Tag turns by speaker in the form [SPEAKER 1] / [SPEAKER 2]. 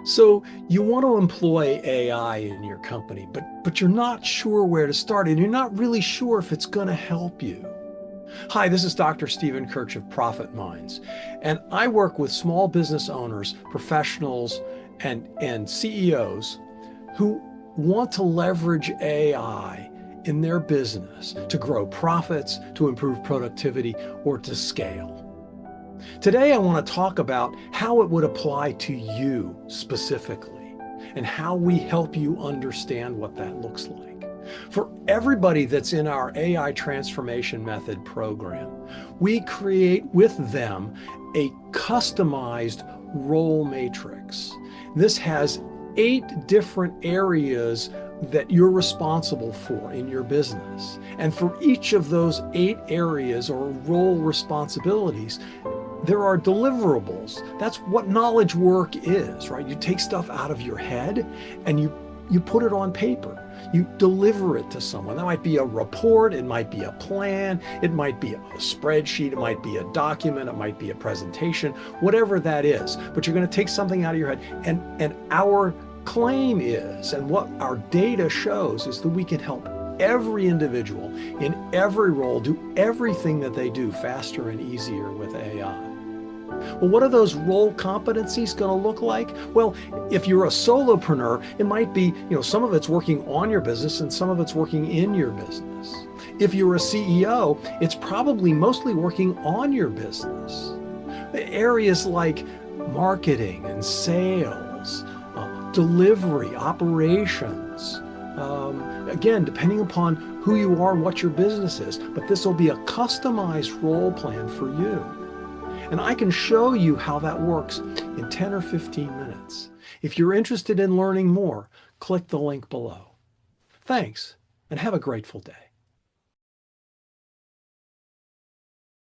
[SPEAKER 1] So you want to employ AI in your company, but you're not sure where to start, and you're not really sure if it's going to help you. Hi, this is Dr. Stephen Kirch of Profit Minds, and I work with small business owners, professionals, and CEOs who want to leverage AI in their business to grow profits, to improve productivity, or to scale. Today, I want to talk about how it would apply to you specifically and how we help you understand what that looks like. For everybody that's in our AI Transformation Method program, we create with them a customized role matrix. This has 8 different areas that you're responsible for in your business. And for each of those 8 areas or role responsibilities, there are deliverables. That's what knowledge work is, right? You take stuff out of your head and you put it on paper. You deliver it to someone. That might be a report, it might be a plan, it might be a spreadsheet, it might be a document, it might be a presentation, whatever that is. But you're going to take something out of your head, and our claim is, and what our data shows, is that we can help every individual in every role do everything that they do faster and easier with AI. Well, what are those role competencies going to look like? Well, if you're a solopreneur, it might be, some of it's working on your business and some of it's working in your business. If you're a CEO, it's probably mostly working on your business. Areas like marketing and sales, delivery, operations, again, depending upon who you are and what your business is, but this will be a customized role plan for you. And I can show you how that works in 10 or 15 minutes. If you're interested in learning more, click the link below. Thanks, and have a grateful day.